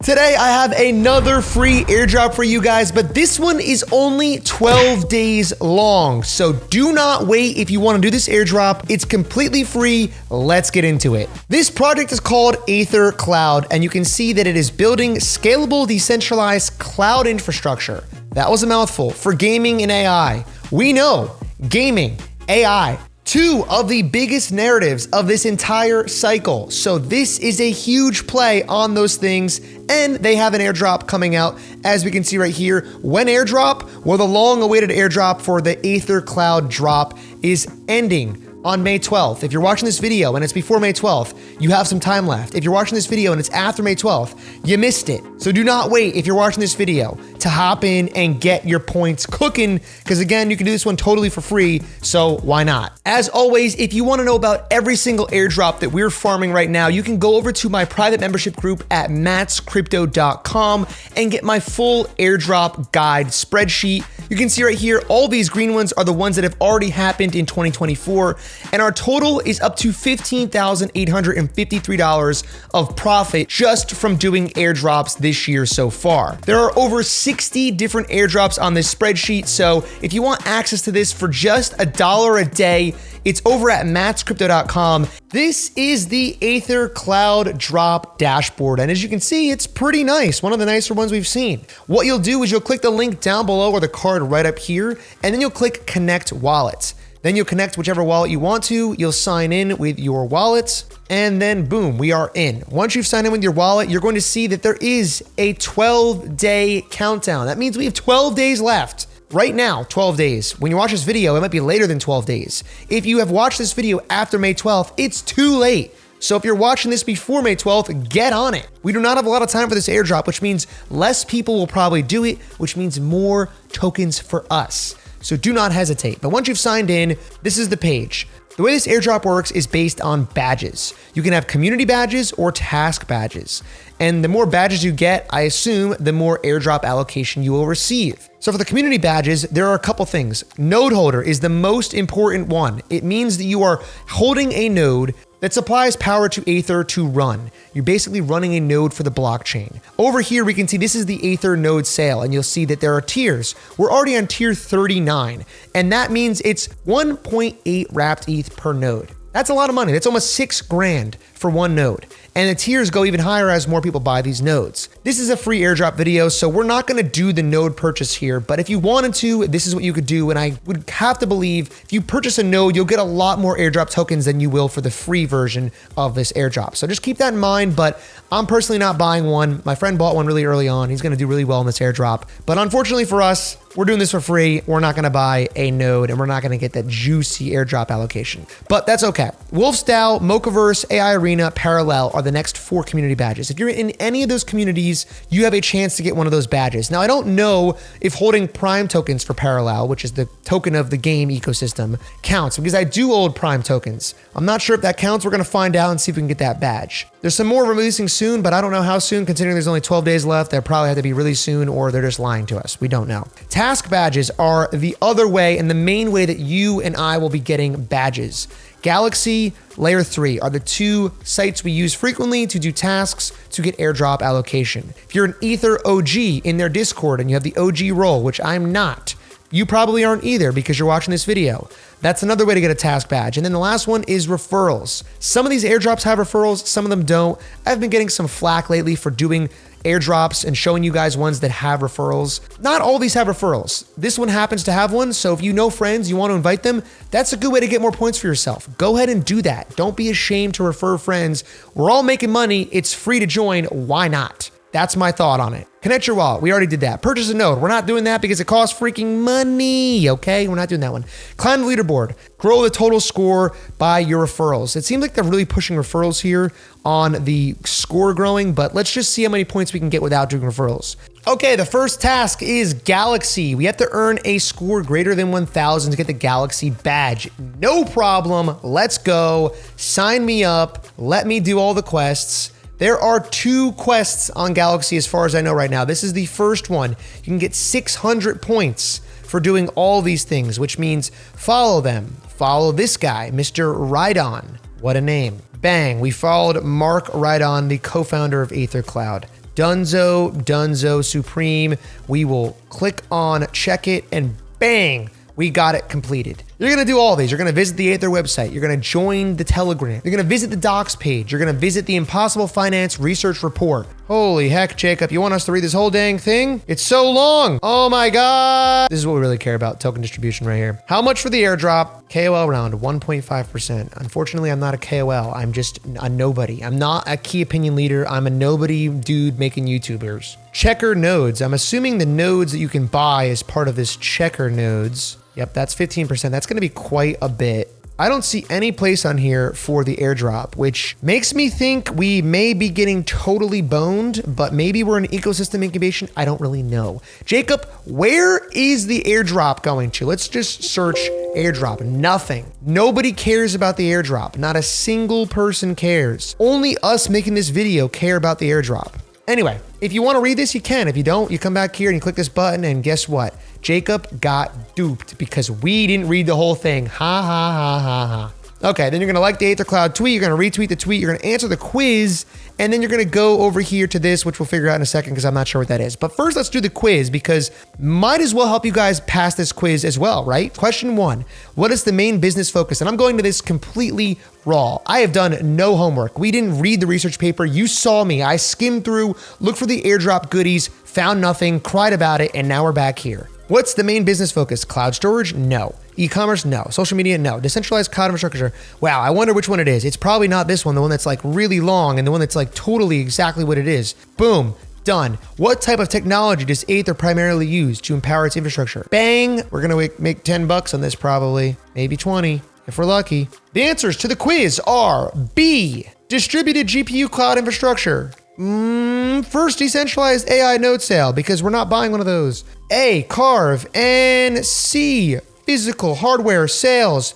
Today, I have another free airdrop for you guys, but this one is only 12 days long. So do not wait if you want to do this airdrop. It's completely free. Let's get into it. This project is called Aether Cloud, and you can see that it is building scalable, decentralized cloud infrastructure. That was a mouthful for gaming and AI. We know gaming, AI, two of the biggest narratives of this entire cycle. So this is a huge play on those things, and they have an airdrop coming out, as we can see right here. When airdrop? Well, the long-awaited airdrop for the Aether Cloud drop is ending on May 12th. If you're watching this video and it's before May 12th, you have some time left. If you're watching this video and it's after May 12th, you missed it. So do not wait if you're watching this video to hop in and get your points cooking, because again, you can do this one totally for free, so why not? As always, if you want to know about every single airdrop that we're farming right now, you can go over to my private membership group at mattscrypto.com and get my full airdrop guide spreadsheet. You can see right here, all these green ones are the ones that have already happened in 2024, and our total is up to $15,853 of profit just from doing airdrops this year so far. There are over 60 different airdrops on this spreadsheet, so if you want access to this for just $1 a day, it's over at mattscrypto.com. This is the Aether Cloud drop dashboard, and as you can see, it's pretty nice. One of the nicer ones we've seen. What you'll do is you'll click the link down below or the card right up here, and then you'll click Connect Wallet. Then you'll connect whichever wallet you want to. You'll sign in with your wallet, and then boom, we are in. Once you've signed in with your wallet, you're going to see that there is a 12-day countdown. That means we have 12 days left. Right now, 12 days. When you watch this video, it might be later than 12 days. If you have watched this video after May 12th, it's too late. So if you're watching this before May 12th, get on it. We do not have a lot of time for this airdrop, which means less people will probably do it, which means more tokens for us. So do not hesitate. But once you've signed in, this is the page. The way this airdrop works is based on badges. You can have community badges or task badges. And the more badges you get, I assume, the more airdrop allocation you will receive. So for the community badges, there are a couple things. Node holder is the most important one. It means that you are holding a node that supplies power to Aether to run. You're basically running a node for the blockchain. Over here, we can see this is the Aether node sale, and you'll see that there are tiers. We're already on tier 39, and that means it's 1.8 wrapped ETH per node. That's a lot of money. That's almost 6 grand for one node. And the tiers go even higher as more people buy these nodes. This is a free airdrop video, so we're not gonna do the node purchase here, but if you wanted to, this is what you could do, and I would have to believe if you purchase a node, you'll get a lot more airdrop tokens than you will for the free version of this airdrop. So just keep that in mind, but I'm personally not buying one. My friend bought one really early on. He's gonna do really well in this airdrop. But unfortunately for us, we're doing this for free. We're not gonna buy a node, and we're not gonna get that juicy airdrop allocation. But that's okay. WolfsDAO, Mochaverse, AI Arena, Parallel are the next 4 community badges. If you're in any of those communities, you have a chance to get one of those badges. Now, I don't know if holding Prime tokens for Parallel, which is the token of the game ecosystem, counts, because I do hold Prime tokens. I'm not sure if that counts. We're gonna find out and see if we can get that badge. There's some more releasing soon, but I don't know how soon, considering there's only 12 days left. They probably have to be really soon, or they're just lying to us. We don't know. Task badges are the other way and the main way that you and I will be getting badges. Galaxy, Layer 3 are the 2 sites we use frequently to do tasks to get airdrop allocation. If you're an Aether OG in their Discord and you have the OG role, which I'm not, you probably aren't either because you're watching this video. That's another way to get a task badge. And then the last one is referrals. Some of these airdrops have referrals, some of them don't. I've been getting some flack lately for doing airdrops and showing you guys ones that have referrals. Not all these have referrals. This one happens to have one, so if you know friends, you want to invite them, that's a good way to get more points for yourself. Go ahead and do that. Don't be ashamed to refer friends. We're all making money. It's free to join. Why not? That's my thought on it. Connect your wallet. We already did that. Purchase a node. We're not doing that because it costs freaking money, okay? We're not doing that one. Climb the leaderboard. Grow the total score by your referrals. It seems like they're really pushing referrals here on the score growing, but let's just see how many points we can get without doing referrals. Okay, the first task is Galaxy. We have to earn a score greater than 1,000 to get the Galaxy badge. No problem. Let's go. Sign me up. Let me do all the quests. There are 2 quests on Galaxy as far as I know right now. This is the first one. You can get 600 points for doing all these things, which means follow them. Follow this guy, Mr. Rhydon. What a name. Bang, we followed Mark Rhydon, the co-founder of Aether Cloud. Dunzo Supreme. We will click on check it and bang, we got it completed. You're gonna do all these. You're gonna visit the Aether website. You're gonna join the Telegram. You're gonna visit the docs page. You're gonna visit the Impossible Finance Research Report. Holy heck, Jacob, you want us to read this whole dang thing? It's so long. Oh my God. This is what we really care about, token distribution right here. How much for the airdrop? KOL round, 1.5%. Unfortunately, I'm not a KOL. I'm just a nobody. I'm not a key opinion leader. I'm a nobody dude making YouTubers. Checker nodes. I'm assuming the nodes that you can buy as part of this checker nodes. Yep, that's 15%. That's gonna be quite a bit. I don't see any place on here for the airdrop, which makes me think we may be getting totally boned, but maybe we're in ecosystem incubation. I don't really know. Jacob, where is the airdrop going to? Let's just search airdrop. Nothing. Nobody cares about the airdrop. Not a single person cares. Only us making this video care about the airdrop. Anyway, if you want to read this, you can. If you don't, you come back here and you click this button, and guess what? Jacob got duped because we didn't read the whole thing. Ha ha ha ha ha. Okay, then you're gonna like the Aether Cloud tweet, you're gonna retweet the tweet, you're gonna answer the quiz, and then you're gonna go over here to this, which we'll figure out in a second because I'm not sure what that is. But first, let's do the quiz because might as well help you guys pass this quiz as well, right? Question 1, what is the main business focus? And I'm going to this completely raw. I have done no homework. We didn't read the research paper. You saw me. I skimmed through, looked for the airdrop goodies, found nothing, cried about it, and now we're back here. What's the main business focus? Cloud storage? No. E-commerce? No. Social media? No. Decentralized cloud infrastructure? Wow, I wonder which one it is. It's probably not this one, the one that's like really long and the one that's like totally exactly what it is. Boom. Done. What type of technology does Aether primarily use to empower its infrastructure? Bang. We're going to make 10 bucks on this probably. Maybe 20 if we're lucky. The answers to the quiz are B, distributed GPU cloud infrastructure. First decentralized AI node sale because we're not buying one of those. A, Carve, and C, physical hardware sales.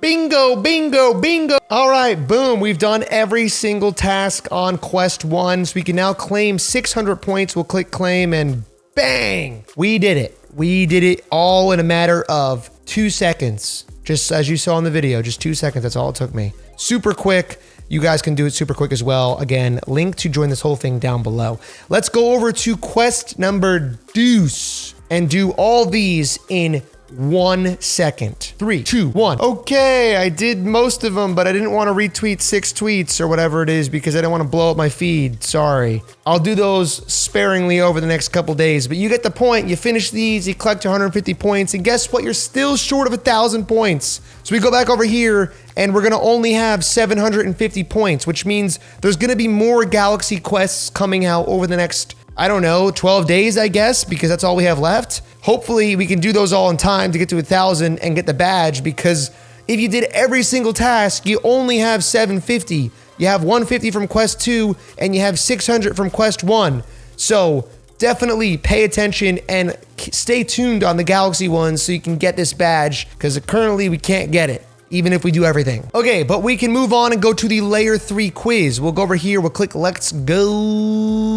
Bingo, bingo, bingo. All right, boom. We've done every single task on Quest 1. So we can now claim 600 points. We'll click claim and bang, we did it. We did it all in a matter of 2 seconds. Just as you saw in the video, just 2 seconds. That's all it took me. Super quick. You guys can do it super quick as well. Again, link to join this whole thing down below. Let's go over to quest number deuce and do all these in 1 second. 3, 2, 1. Okay, I did most of them, but I didn't want to retweet 6 tweets or whatever it is because I didn't want to blow up my feed. Sorry. I'll do those sparingly over the next couple days, but you get the point. You finish these, you collect 150 points, and guess what? You're still short of 1,000 points. So we go back over here and we're going to only have 750 points, which means there's going to be more Galaxy quests coming out over the next, I don't know, 12 days, I guess, because that's all we have left. Hopefully we can do those all in time to get to 1,000 and get the badge, because if you did every single task, you only have 750. You have 150 from Quest 2 and you have 600 from Quest 1. So definitely pay attention and stay tuned on the Galaxy ones so you can get this badge, because currently we can't get it, even if we do everything. Okay, but we can move on and go to the layer 3 quiz. We'll go over here, we'll click let's go.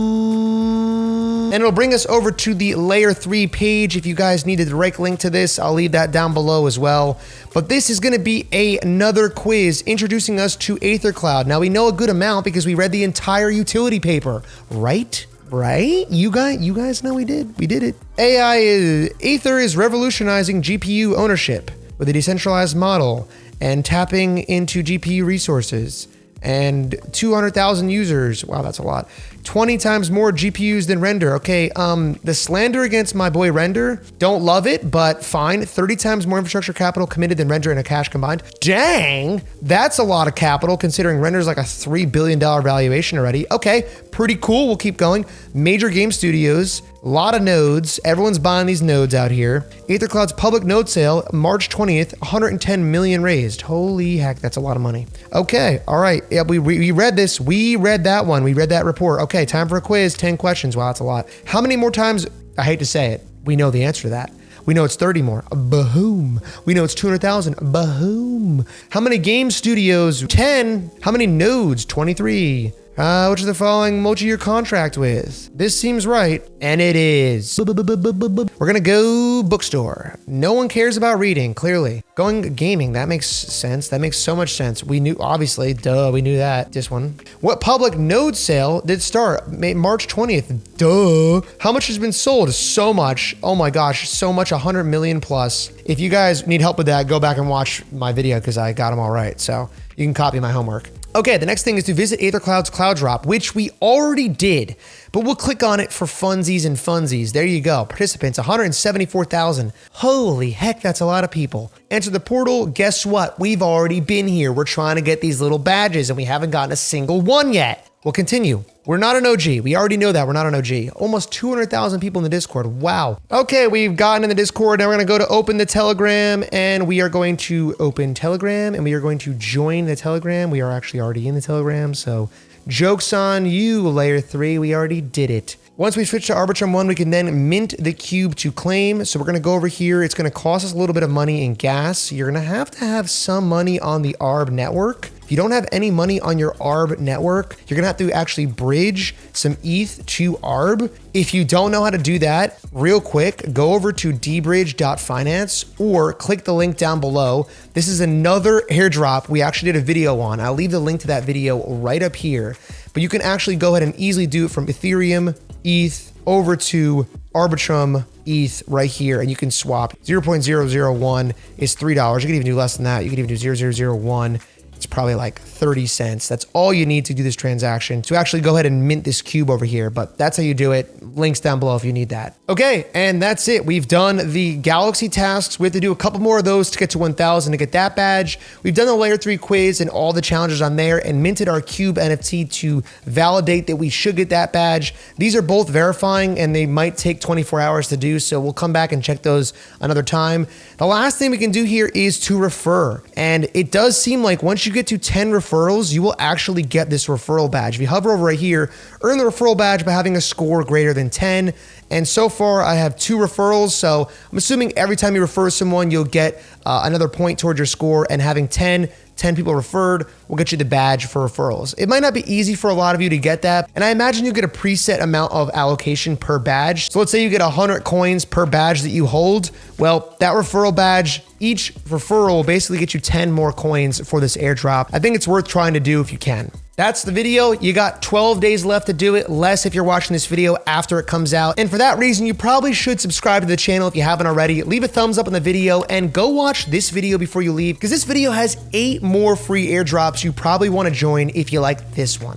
And it'll bring us over to the layer 3 page. If you guys need a direct link to this, I'll leave that down below as well. But this is gonna be another quiz introducing us to Aether Cloud. Now we know a good amount because we read the entire utility paper, right? Right? You guys know we did it. Aether is revolutionizing GPU ownership with a decentralized model and tapping into GPU resources, and 200,000 users. Wow, that's a lot. 20 times more GPUs than Render. Okay, the slander against my boy Render, don't love it, but fine. 30 times more infrastructure capital committed than Render and Akash combined. Dang, that's a lot of capital considering Render's like a $3 billion valuation already. Okay, pretty cool, we'll keep going. Major game studios, a lot of nodes. Everyone's buying these nodes out here. Aether Cloud's public node sale, March 20th, 110 million raised. Holy heck, that's a lot of money. Okay, all right. Yeah, we read this. We read that one. We read that report. Okay, time for a quiz. 10 questions. Wow, that's a lot. How many more times, I hate to say it, we know the answer to that. We know it's 30 more. Bahoom. We know it's 200,000. Bahoom. How many game studios? 10. How many nodes? 23. Which of the following multi-year contract with? This seems right, and it is. We're gonna go bookstore. No one cares about reading, clearly. Going gaming, that makes sense. That makes so much sense. We knew, obviously, duh, we knew that. This one. What public node sale did start? March 20th, duh. How much has been sold? So much. Oh my gosh, so much, 100 million plus. If you guys need help with that, go back and watch my video because I got them all right. So you can copy my homework. Okay, the next thing is to visit AetherCloud's cloud drop, which we already did, but we'll click on it for funsies and funsies. There you go. Participants, 174,000. Holy heck, that's a lot of people. Enter the portal. Guess what? We've already been here. We're trying to get these little badges and we haven't gotten a single one yet. We'll continue. We're not an OG. We already know that. We're not an OG. Almost 200,000 people in the Discord. Wow. Okay, we've gotten in the Discord. Now we're going to go to open the Telegram, and we are going to open Telegram, and we are going to join the Telegram. We are actually already in the Telegram, so joke's on you, Layer 3. We already did it. Once we switch to Arbitrum 1, we can then mint the cube to claim. So we're going to go over here. It's going to cost us a little bit of money in gas. You're going to have some money on the ARB network. If you don't have any money on your ARB network, you're gonna have to actually bridge some ETH to ARB. If you don't know how to do that, real quick, go over to dbridge.finance or click the link down below. This is another airdrop we actually did a video on. I'll leave the link to that video right up here, but you can actually go ahead and easily do it from Ethereum, ETH, over to Arbitrum ETH right here, and you can swap. 0.001 is $3. You can even do less than that. You can even do 0.001. It's probably like 30 cents. That's all you need to do this transaction to actually go ahead and mint this cube over here. But that's how you do it. Links down below if you need that. Okay, and that's it. We've done the Galaxy tasks. We have to do a couple more of those to get to 1,000 to get that badge. We've done the Layer 3 quiz and all the challenges on there and minted our cube NFT to validate that we should get that badge. These are both verifying and they might take 24 hours to do, so we'll come back and check those another time. The last thing we can do here is to refer. And it does seem like once you get to 10 referrals, you will actually get this referral badge. If you hover over right here, earn the referral badge by having a score greater than 10. And so far I have 2 referrals. So I'm assuming every time you refer someone, you'll get another point towards your score, and having 10 people referred will get you the badge for referrals. It might not be easy for a lot of you to get that. And I imagine you get a preset amount of allocation per badge. So let's say you get 100 coins per badge that you hold. Well, that referral badge, each referral will basically get you 10 more coins for this airdrop. I think it's worth trying to do if you can. That's the video. You got 12 days left to do it, less if you're watching this video after it comes out. And for that reason, you probably should subscribe to the channel if you haven't already. Leave a thumbs up on the video and go watch this video before you leave, because this video has 8 more free airdrops you probably want to join if you like this one.